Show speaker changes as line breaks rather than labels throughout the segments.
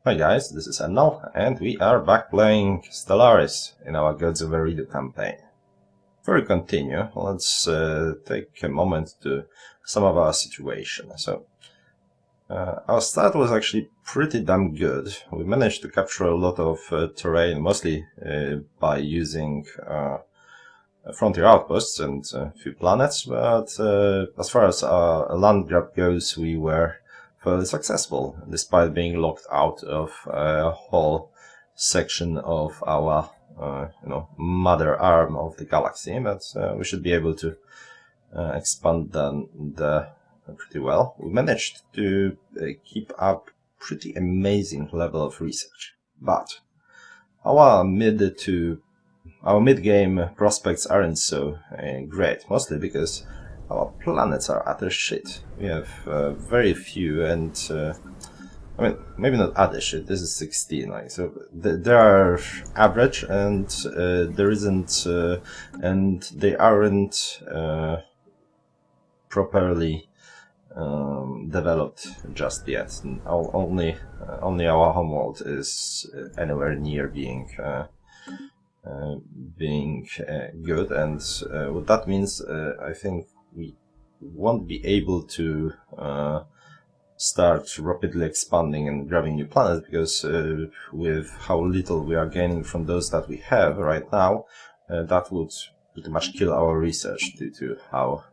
Hi guys, this is Emnel, and we are back playing Stellaris in our Gods of Eridu campaign. Before we continue, let's take a moment to sum up our situation. So, our start was actually pretty damn good. We managed to capture a lot of terrain, mostly by using frontier outposts and a few planets, but as far as our land grab goes, we were fairly successful, despite being locked out of a whole section of our, mother arm of the galaxy. But we should be able to expand the pretty well. We managed to keep up pretty amazing level of research, but our mid-game prospects aren't so great, mostly because our planets are utter shit. We have very few, and I mean, maybe not utter shit. This is 16, like, so they are average, and there isn't, and they aren't properly developed just yet. Only our homeworld is anywhere near being good, and what that means, I think we won't be able to start rapidly expanding and grabbing new planets, because with how little we are gaining from those that we have right now, that would pretty much kill our research due to how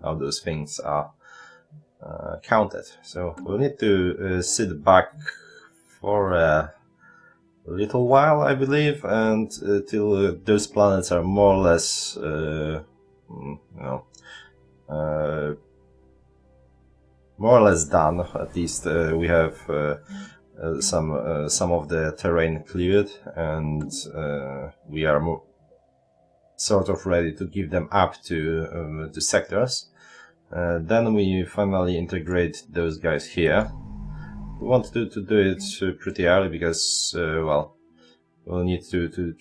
those things are counted. So we'll need to sit back for a little while, I believe, and till those planets are more or less more or less done. At least we have some of the terrain cleared, and we are sort of ready to give them up to sectors. Then we finally integrate those guys here. We want to do it pretty early, because well, we'll need to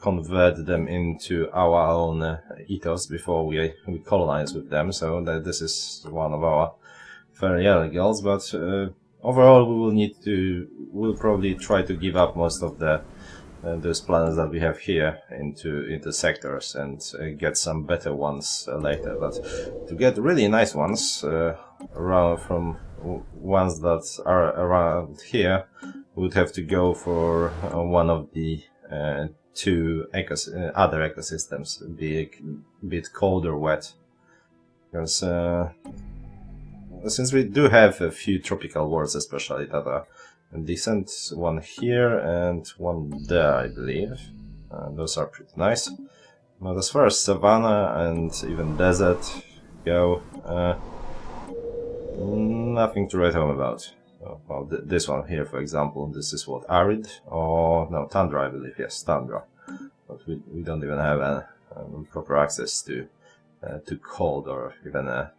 convert them into our own ethos before we colonize with them. So that this is one of our fairly early goals. But overall, we'll probably try to give up most of those planets that we have here into sectors, and get some better ones later. But to get really nice ones around from ones that are around here, we would have to go for one of the two other ecosystems, be it cold or wet, because since we do have a few tropical worlds, especially, that are decent, one here and one there, I believe. Those are pretty nice. But as far as savanna and even desert go, nothing to write home about. Well, this one here, for example, this is what, arid, or no, tundra, I believe. Yes, tundra. But we don't even have proper access to cold, or even a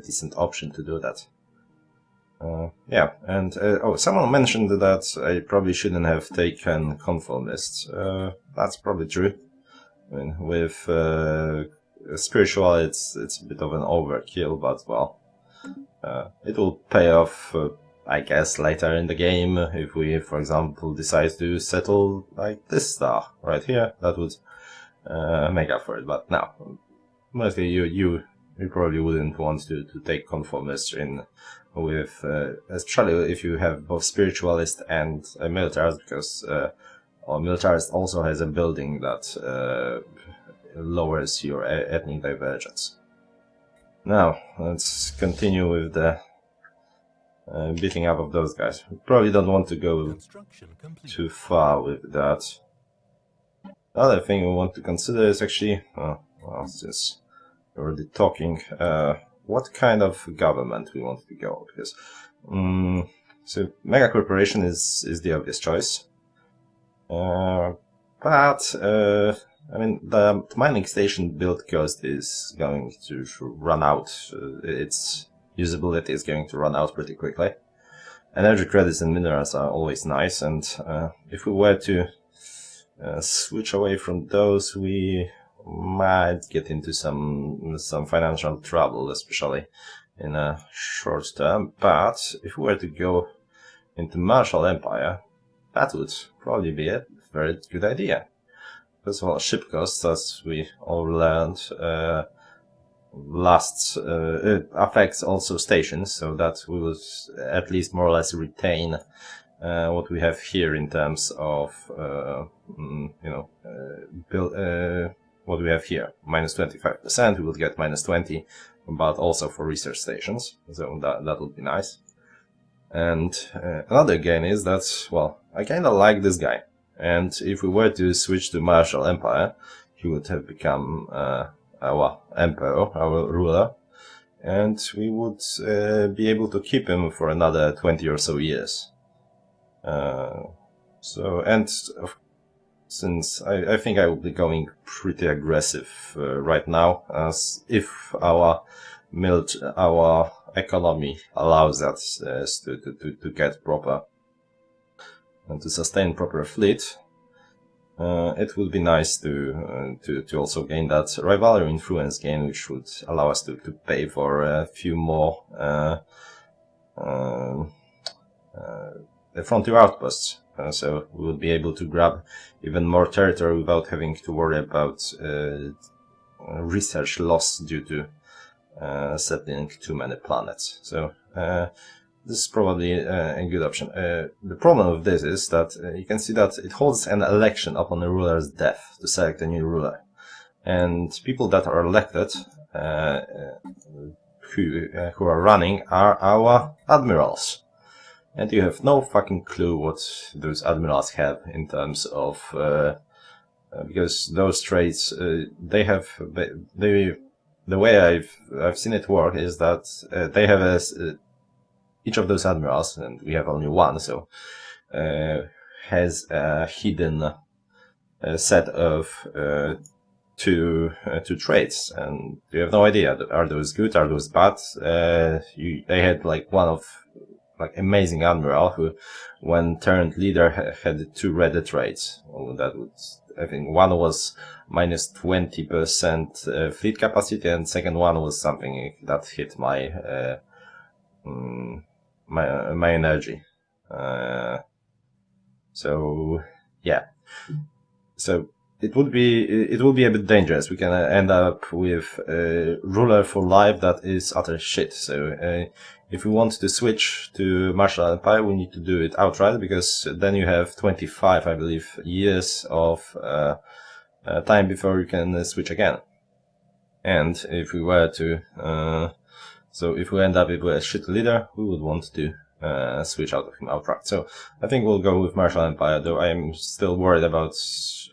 decent option to do that. Yeah, and someone mentioned that I probably shouldn't have taken conformists. That's probably true. I mean, with spiritual, it's a bit of an overkill, but well, it will pay off, I guess, later in the game, if we, for example, decide to settle like this star right here. That would make up for it. But now, mostly you probably wouldn't want to take conformists in with, especially if you have both spiritualist and a militarist, because militarist also has a building that lowers your ethnic divergence. Now let's continue with the beating up of those guys. We probably don't want to go too far with that. The other thing we want to consider is actually, well, since we're already talking, what kind of government we want to go, because so mega corporation is the obvious choice, but I mean, the mining station build cost is going to run out. Its usability is going to run out pretty quickly. Energy credits and minerals are always nice, and if we were to switch away from those, we might get into some financial trouble, especially in a short term. But if we were to go into Marshall Empire, that would probably be a very good idea. First of all, ship costs, as we all learned, affects also stations, so that we will at least more or less retain what we have here in terms of what we have here. Minus 25%, we will get minus 20, but also for research stations, so that would be nice. And another gain is that, well, I kinda like this guy, and if we were to switch to Marshall Empire, he would have become our emperor, our ruler, and we would be able to keep him for another 20 or so years. Since I think I will be going pretty aggressive right now, as if our economy allows us to get proper and to sustain proper fleet, it would be nice to also gain that rivalry influence gain, which would allow us to pay for a few more frontier outposts. So we would be able to grab even more territory without having to worry about research loss due to settling too many planets. So this is probably a good option. The problem with this is that you can see that it holds an election upon a ruler's death to select a new ruler. And people that are elected, who are running, are our admirals. And you have no fucking clue what those admirals have in terms of, because those traits, they have, the way I've seen it work is that they have each of those admirals, and we have only one, so has a hidden set of two traits, and you have no idea, are those good, are those bad? They had like one of amazing admiral who, when turned leader, had two red traits. That would, I think, one was minus 20% fleet capacity, and second one was something that hit my my energy. So yeah, so it would be a bit dangerous. We can end up with a ruler for life that is utter shit. So if we want to switch to Marshall Empire, we need to do it outright, because then you have 25, I believe, years of time before you can switch again. And if we were to, so if we end up with a shit leader, we would want to switch out of him outright. So I think we'll go with Marshall Empire, though I'm still worried about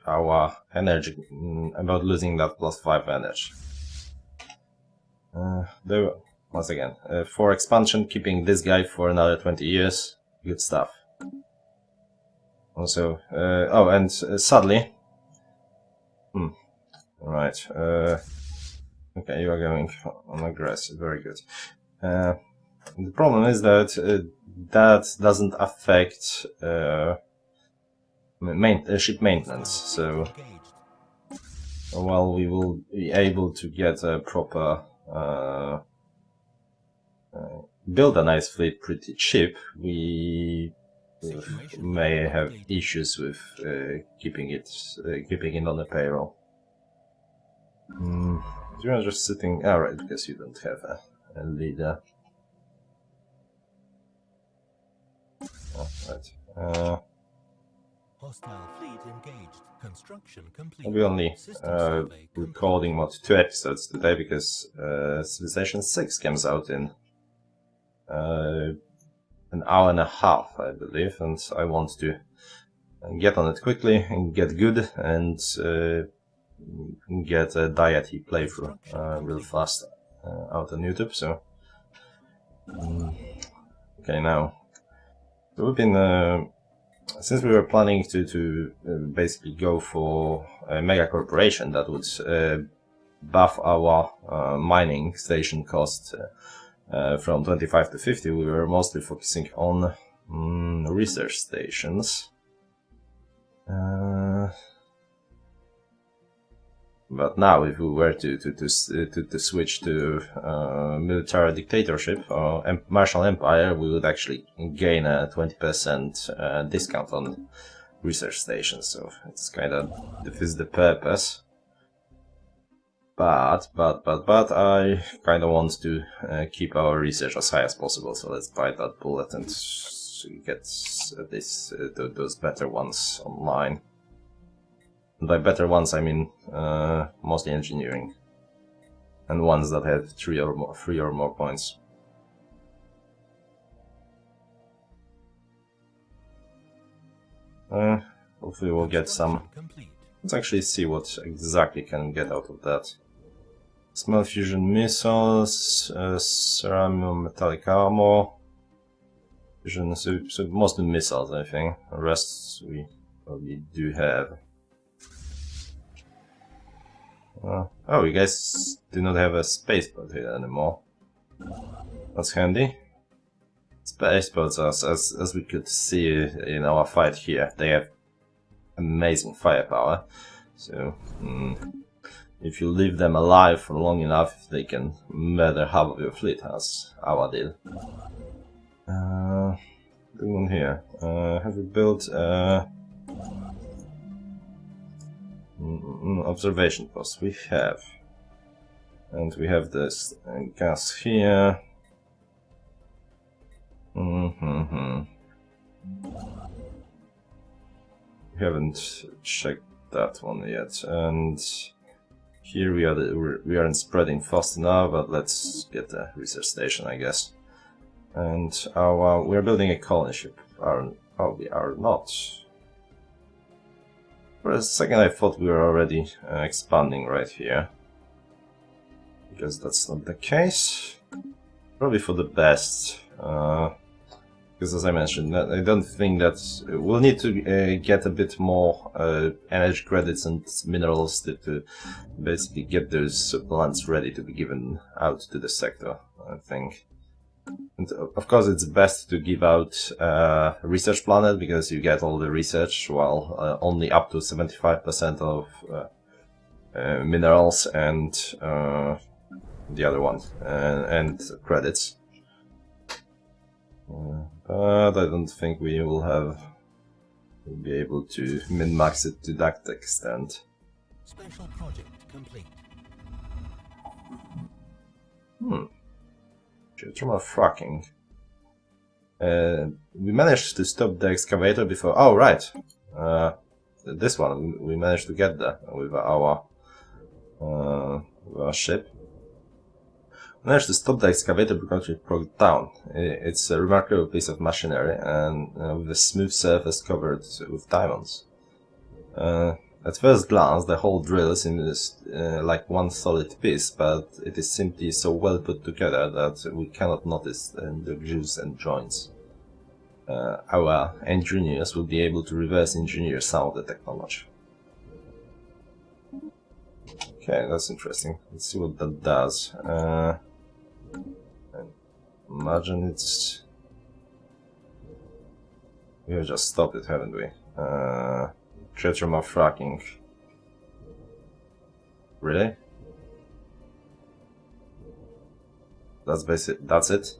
our energy, about losing that +5 energy. Though, once again, for expansion, keeping this guy for another 20 years, good stuff. Also, oh, and sadly, right, okay, you are going on aggressive, very good. The problem is that that doesn't affect ship maintenance, so while we will be able to get a proper build a nice fleet pretty cheap, we may have issues with keeping it on the payroll. You're just sitting. Alright, because you don't have a leader. Oh, right.
Hostile fleet engaged. Construction complete.
I'll be only recording mod 2 episodes today, because Civilization 6 comes out in an hour and a half, I believe, and I want to get on it quickly and get good and get a deity playthrough real fast out on YouTube. So okay, now we've been since we were planning to basically go for a mega corporation that would buff our mining station cost from 25 to 50, we were mostly focusing on research stations. But now, if we were to switch to military dictatorship or martial empire, we would actually gain a 20% discount on research stations. So it's kind of defeats the purpose. But I kind of want to keep our research as high as possible. So let's buy that bullet and get those better ones online. And by better ones, I mean mostly engineering, and ones that have three or more points. Hopefully, we'll get some. Let's actually see what exactly can get out of that. Small fusion missiles, ceramium metallic armor, fusion, so mostly missiles, I think. The rest we probably do have. Oh, you guys do not have a spaceport here anymore. That's handy. Spaceports, as we could see in our fight here, they have amazing firepower. So, if you leave them alive for long enough, they can murder half of your fleet. That's our deal. Going on here. Have we built observation post? We have, and we have this gas here. We haven't checked that one yet, and here we aren't spreading fast enough. But let's get a research station, I guess. And we are building a colony ship. We are not. For a second I thought we were already expanding right here, because that's not the case. Probably for the best, because as I mentioned, I don't think that we'll need to get a bit more energy credits and minerals to basically get those plants ready to be given out to the sector, I think. And of course, it's best to give out research planet, because you get all the research, while only up to 75% of minerals and the other one and credits. But I don't think we will be able to min-max it to that extent.
Special project complete.
Geothermal fracking. We managed to stop the excavator before. Oh, right. This one we managed to get there with our ship. We managed to stop the excavator because it broke down. It's a remarkable piece of machinery, and with a smooth surface covered with diamonds. At first glance, the whole drill seems like one solid piece, but it is simply so well put together that we cannot notice the grooves and joints. Our engineers will be able to reverse engineer some of the technology. Okay, that's interesting. Let's see what that does. Imagine it's... We have just stopped it, haven't we? Geothermal fracking. Really? That's basic. That's it?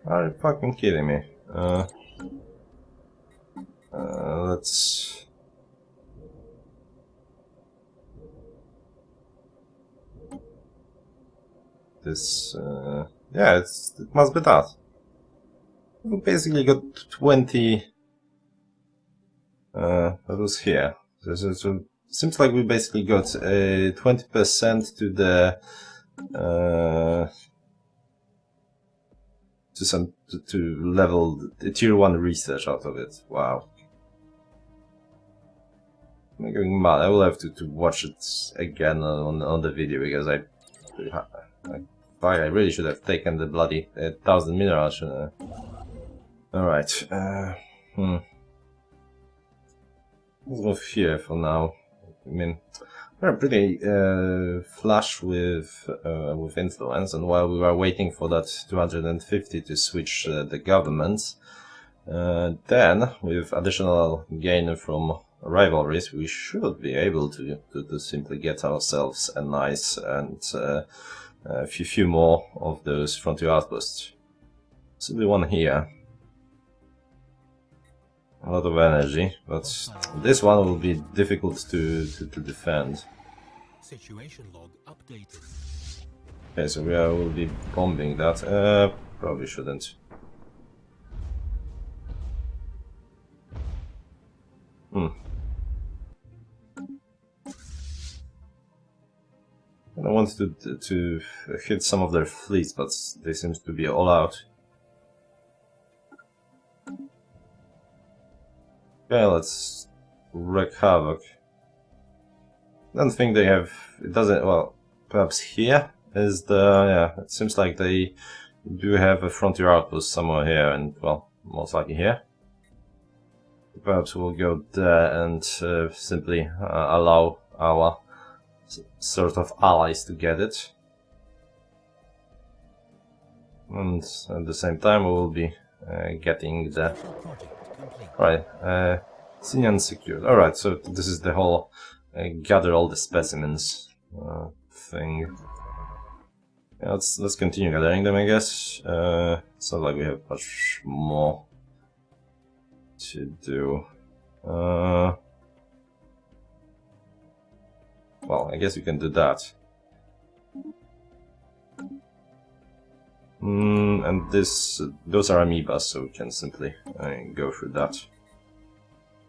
Are you fucking kidding me? Let's... This... yeah, it must be that. We basically got 20... that was here. So seems like we basically got 20% to the... to level the tier 1 research out of it. Wow. I'm going mad. I will have to watch it again on the video, because I really should have taken the bloody 1000 minerals. Alright. Let's move here for now. I mean, we're pretty flush with influence, and while we were waiting for that 250 to switch the governments, Then, with additional gain from rivalries, we should be able to simply get ourselves a nice and a few more of those frontier outposts. Simply one here. A lot of energy, but this one will be difficult to defend.
Situation log updated.
Okay, so we will be bombing that. Probably shouldn't. I want to hit some of their fleets, but they seem to be all out. Okay, let's wreak havoc. Don't think they have. It doesn't. Well, perhaps here is the. Yeah, it seems like they do have a frontier outpost somewhere here, and well, most likely here. Perhaps we'll go there and simply allow our sort of allies to get it, and at the same time we will be getting the Sinian secured. All right, so this is the whole gather all the specimens thing. Yeah, let's continue gathering them, I guess. It's not like we have much more to do. Well, I guess we can do that. And those are amoebas, so we can simply go through that.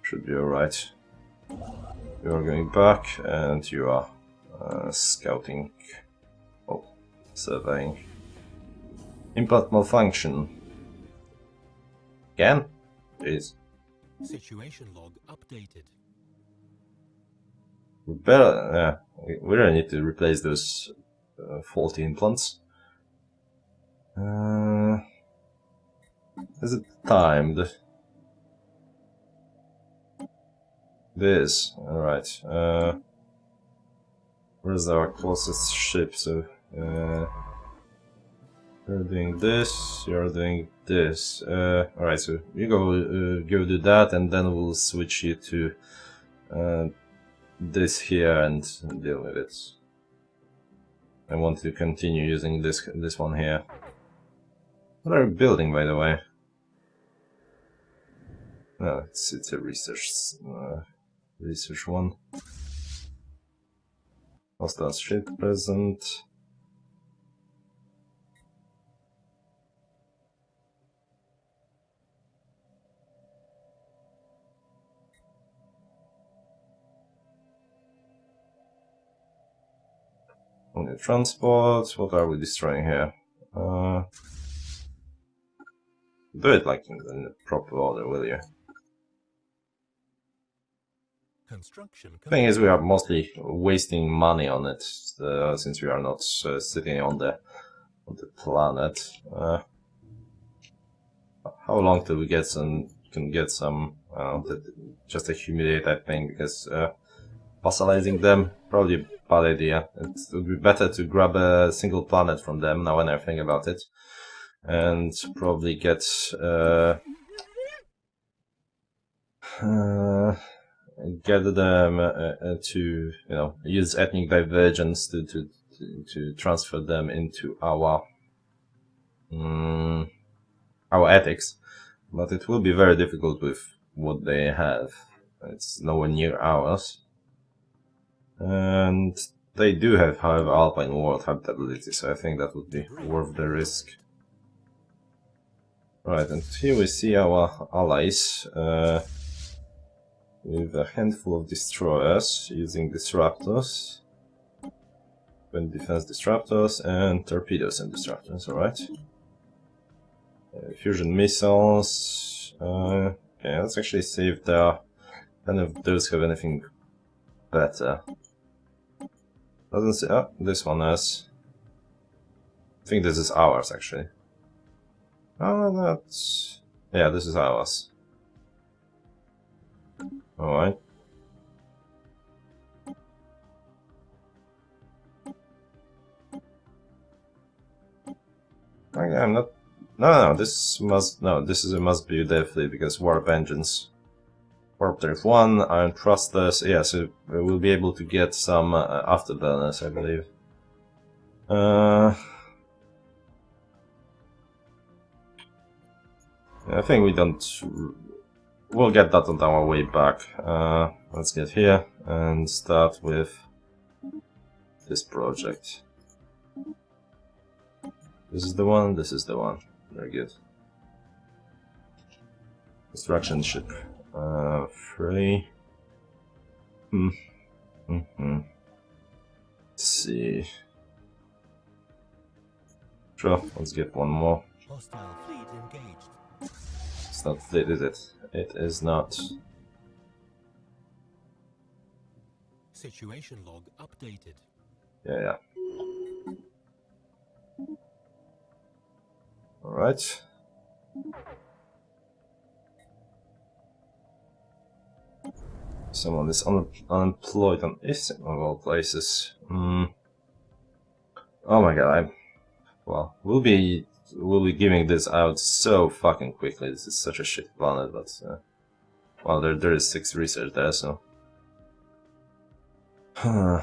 Should be alright. You are going back, and you are scouting. Oh, surveying. Implant malfunction. Again? Jeez.
Situation log updated.
We better, we really need to replace those faulty implants. Is it timed? This, alright. Where's our closest ship? So, you're doing this, you're doing this. Alright, so you go do that, and then we'll switch you to this here and deal with it. I want to continue using this one here. What are we building, by the way? No, it's a research one. Hostile ship present. Only transport. What are we destroying here? Do it like in the proper order, will you?
Construction.
Thing is, we are mostly wasting money on it since we are not sitting on the planet. How long till we get some? Can get some? Just accumulate, I think, because fossilizing them probably a bad idea. It would be better to grab a single planet from them now when I think about it, and probably get them to use ethnic divergence to transfer them into our ethics, but it will be very difficult with what they have. It's nowhere near ours, and they do have, however, Alpine world habitability, so I think that would be worth the risk. Right, and here we see our allies with a handful of destroyers using disruptors, wind defense disruptors, and torpedoes and disruptors. Alright. Fusion missiles. Okay, let's actually see if there are any of those have anything better. Doesn't say. Oh, this one has. I think this is ours actually. Oh, that's. Yeah, this is ours. Alright. I'm not No, this must... No, this is a must-be definitely, because warp engines. Warp Drift 1, Iron Thrusters... Yeah, so we'll be able to get some afterburners, I believe. I think we don't... We'll get that on our way back. Let's get here and start with this project. This is the one, this is the one. Very good. Construction ship. 3. Let's see. Sure, let's get one more.
Hostile fleet engaged.
It's not fleet, is it? It is not.
Situation log updated.
Yeah. Alright. Someone is unemployed on this of all places. Oh my god, well, we'll be giving this out so fucking quickly. This is such a shit planet, but well, there is 6 research there, so. You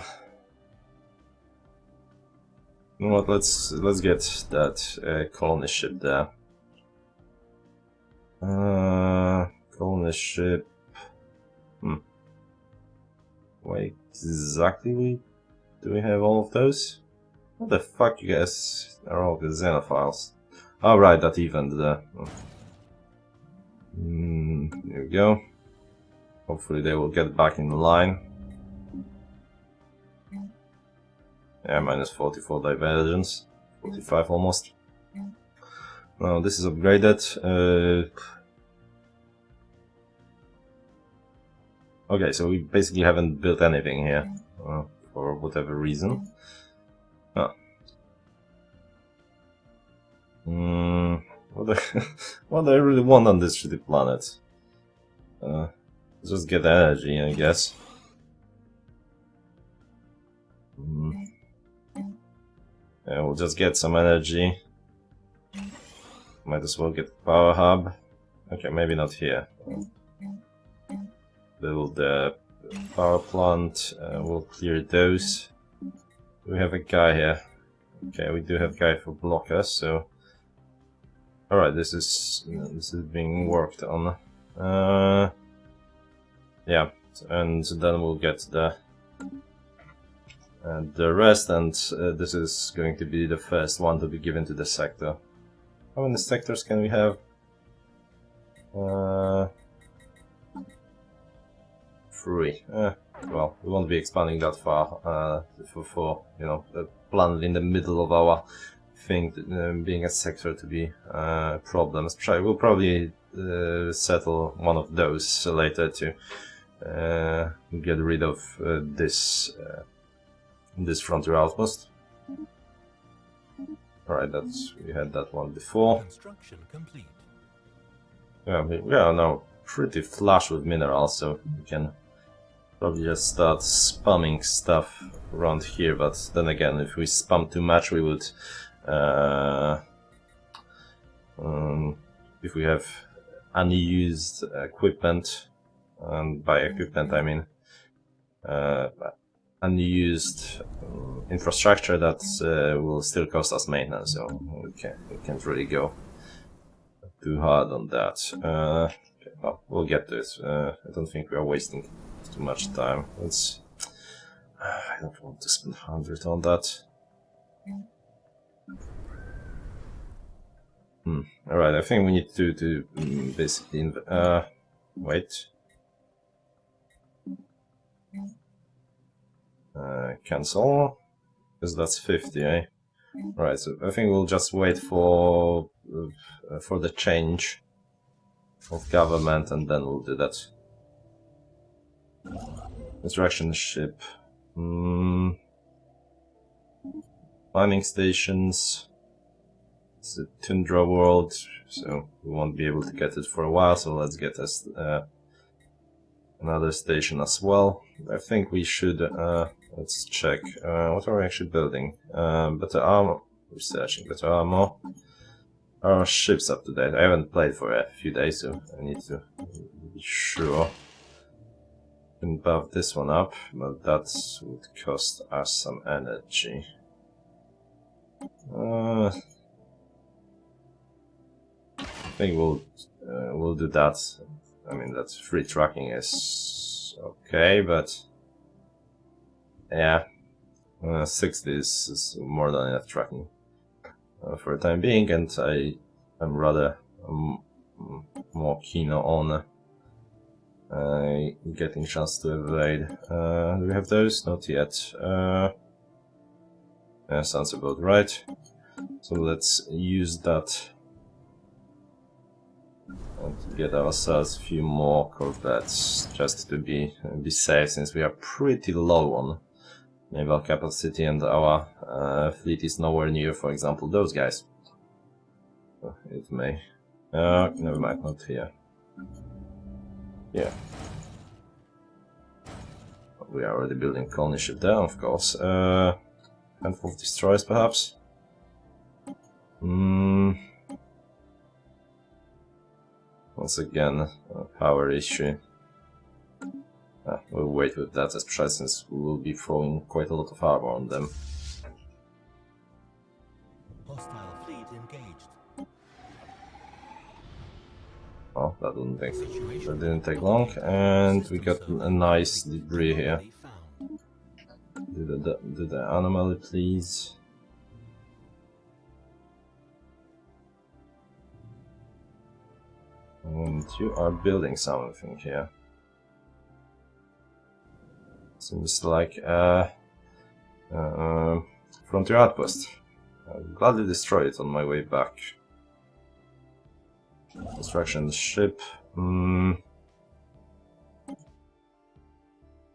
know what? Let's get that colony ship there. Colony ship. Wait, exactly do we have all of those? What the fuck, you guys are all the xenophiles? Oh right, that event there. There we go. Hopefully they will get back in line. Yeah, minus 44 divergence. 45 almost. Now this is upgraded. Okay, so we basically haven't built anything here. For whatever reason. What do I really want on this shitty planet? Just get energy, I guess. Yeah, we'll just get some energy. Might as well get the power hub. Okay, maybe not here. Build the power plant. We'll clear those. We have a guy here. Okay, we do have a guy for blockers, so. Alright, this is being worked on. Yeah, and then we'll get the rest, and this is going to be the first one to be given to the sector. How many sectors can we have? 3. Well, we won't be expanding that far for you know, the planet in the middle of our thing being a sector to be problems. We'll probably settle one of those later to get rid of this frontier outpost. Alright, we had that one before.
Construction complete.
Yeah, we are now pretty flush with minerals, so we can probably just start spamming stuff around here, but then again, if we spam too much, we would if we have unused equipment, and by equipment I mean unused infrastructure, that will still cost us maintenance, so we can't really go too hard on that. Okay, well, we'll get to it. I don't think we are wasting too much time. I don't want to spend 100 on that. Alright, I think we need to basically wait. Cancel, because that's 50, eh? Right, so I think we'll just wait for the change of government, and then we'll do that. Construction ship. Mining stations. It's a tundra world, so we won't be able to get it for a while, so let's get us another station as well. I think we should, let's check, what are we actually building? Better armor, researching better armor. our ships up to date? I haven't played for a few days, so I need to be sure. Can buff this one up, but that would cost us some energy. I think we'll do that. I mean, that free tracking is okay, but yeah, 60 is more than enough tracking for the time being, and I'm rather more keen on getting chance to evade. Do we have those? Not yet. Yeah, sounds about right. So let's use that and get ourselves a few more corvettes just to be safe, since we are pretty low on naval capacity and our fleet is nowhere near, for example, those guys. It may. Never mind, not here. Yeah. We are already building colony ship there, of course. Handful of destroyers, perhaps. Once again, a power issue. We'll wait with that, especially since we will be throwing quite a lot of armor on them.
Hostile fleet engaged.
Oh, that didn't take long, and we got a nice debris here. Do the anomaly, please. And you are building something here. Seems like frontier outpost. I'll gladly destroy it on my way back. Construction ship.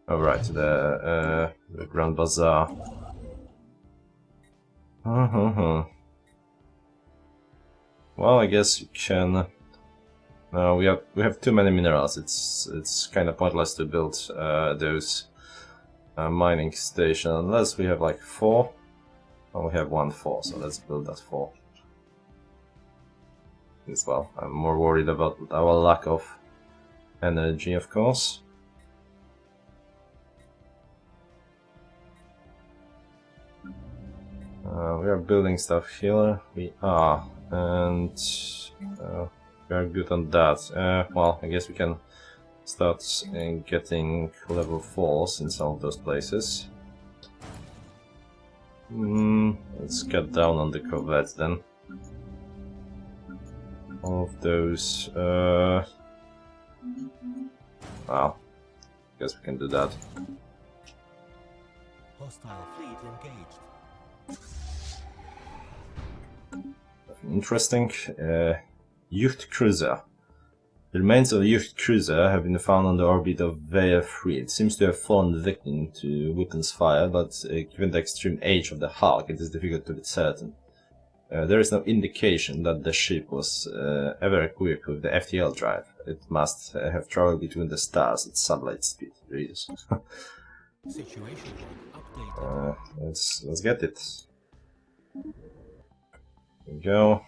Alright, the Grand Bazaar. Well, I guess you can. We have too many minerals. It's kind of pointless to build those mining station unless we have like 4. Oh, we have 4, so let's build that 4. As well, I'm more worried about our lack of energy, of course. We are building stuff here. We are, and we are good on that. Well, I guess we can start getting level 4s in some of those places. Let's cut down on the corvettes then. All of those. Well, guess we can do that.
Hostile fleet engaged.
Interesting. Yacht cruiser. The remains of a yacht cruiser have been found on the orbit of Veya 3. It seems to have fallen victim to weapons fire, but given the extreme age of the hulk, it is difficult to be certain. There is no indication that the ship was ever equipped with the FTL drive. It must have traveled between the stars at sublight speed. Readers.
Situation updated.
Let's get it. Here we go.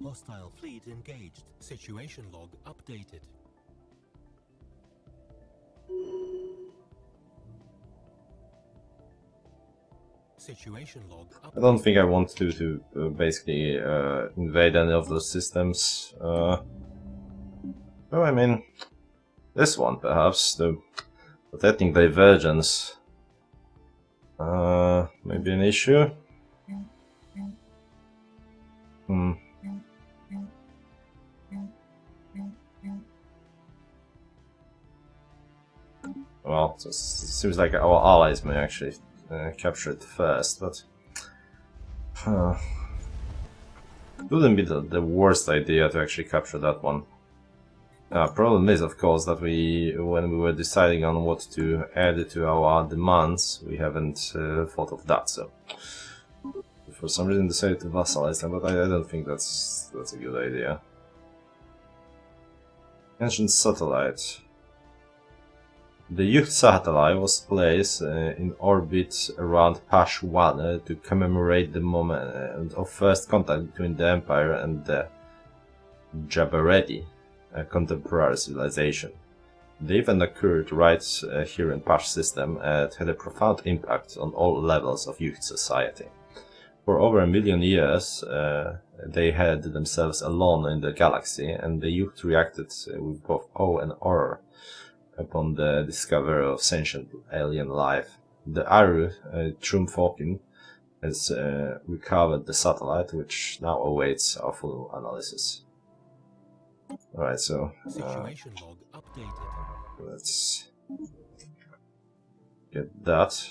Hostile fleet engaged. Situation log updated. Situation log updated.
I don't think I want to basically invade any of those systems. Well, I mean, this one perhaps, the protecting divergence may be an issue. Well, it seems like our allies may actually capture it first, but it wouldn't be the worst idea to actually capture that one. Problem is, of course, that when we were deciding on what to add to our demands, we haven't thought of that. So, for some reason, decided to vassalize them, but I don't think that's a good idea. Ancient satellite. The youth satellite was placed in orbit around Patch 1 to commemorate the moment of first contact between the Empire and the Jabaredi, a contemporary civilization. The event occurred right here in Patch system and had a profound impact on all levels of youth society. For over 1 million years, they had themselves alone in the galaxy, and the youth reacted with both awe and horror upon the discovery of sentient alien life. The Eridu Trumfokin has recovered the satellite, which now awaits our full analysis. Alright, so
Situation log updated.
let's get that.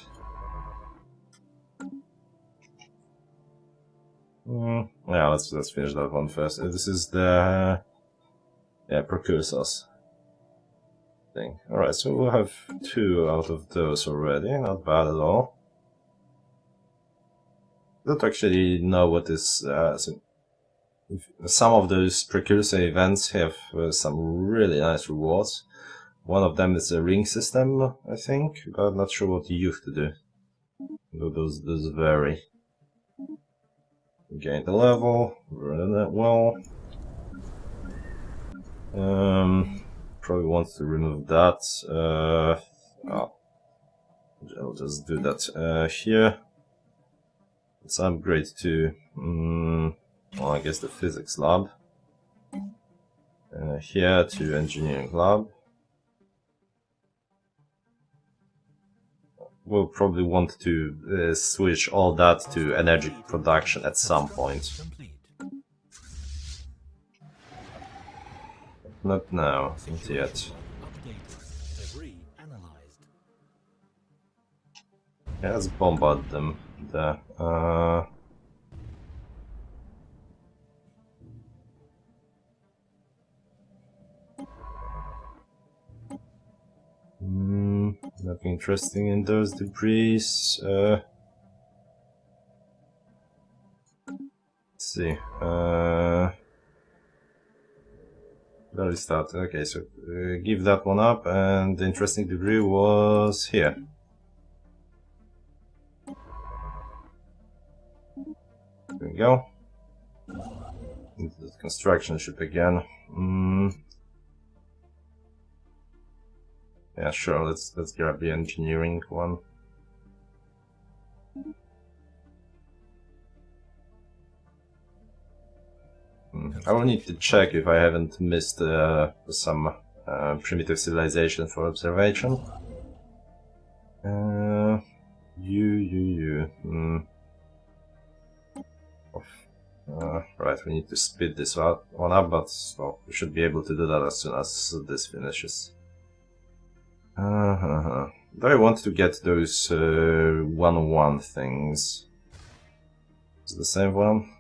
Yeah, let's finish that one first. This is the precursors thing. Alright, so we'll have 2 out of those already, not bad at all. Don't actually know what is some of those precursor events have some really nice rewards. One of them is a ring system, I think, but I'm not sure what you used to do. Those vary. Gain the level, running that well. Probably want to remove that. I'll just do that here. Let's upgrade to, well, I guess the physics lab. Here to engineering lab. We'll probably want to switch all that to energy production at some point.
Complete.
Not now, not yet.
Updated. Debris analyzed.
Yeah, let's bombard them there. Nothing interesting in those debris. Let's see. Where is that? Okay, so give that one up, and the interesting debris was here. There we go. Into the construction ship again. Yeah, sure. Let's grab the engineering one. I will need to check if I haven't missed some primitive civilization for observation. Right, we need to speed this one up, but well, we should be able to do that as soon as this finishes. Do I want to get those 1-1 things? Is it the same one?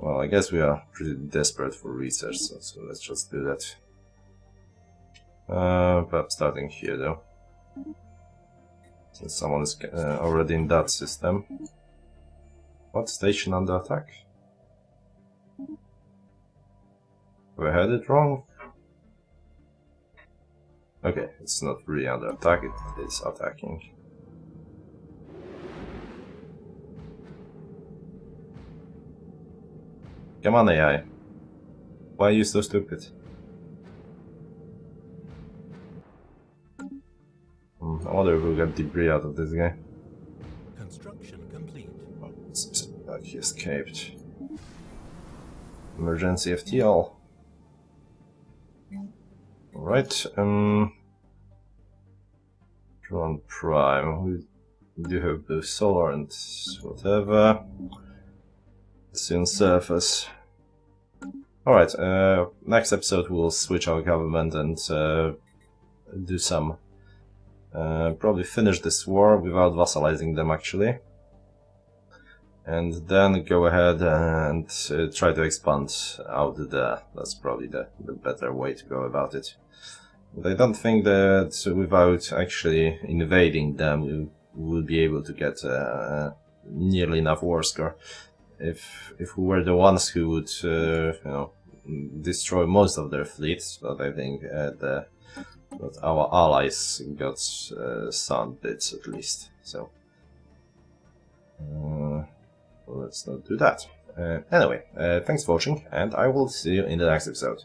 Well, I guess we are pretty desperate for research, so let's just do that. Perhaps starting here though. Since someone is already in that system. What? Station under attack? Have I had it wrong? Okay, it's not really under attack, it is attacking. Come on, AI. Why are you so stupid? I wonder if we'll get debris out of this guy.
Construction complete.
Oh, it seems like he escaped. Emergency FTL. Alright, Drone Prime. We do have the solar and whatever. Soon surface. Alright, next episode we'll switch our government and do some probably finish this war without vassalizing them actually. And then go ahead and try to expand out there. That's probably the better way to go about it. But I don't think that without actually invading them we will be able to get nearly enough war score. If we were the ones who would, you know, destroy most of their fleets, but I think the But our allies got some bits at least, so let's not do that. Anyway, thanks for watching, and I will see you in the next episode.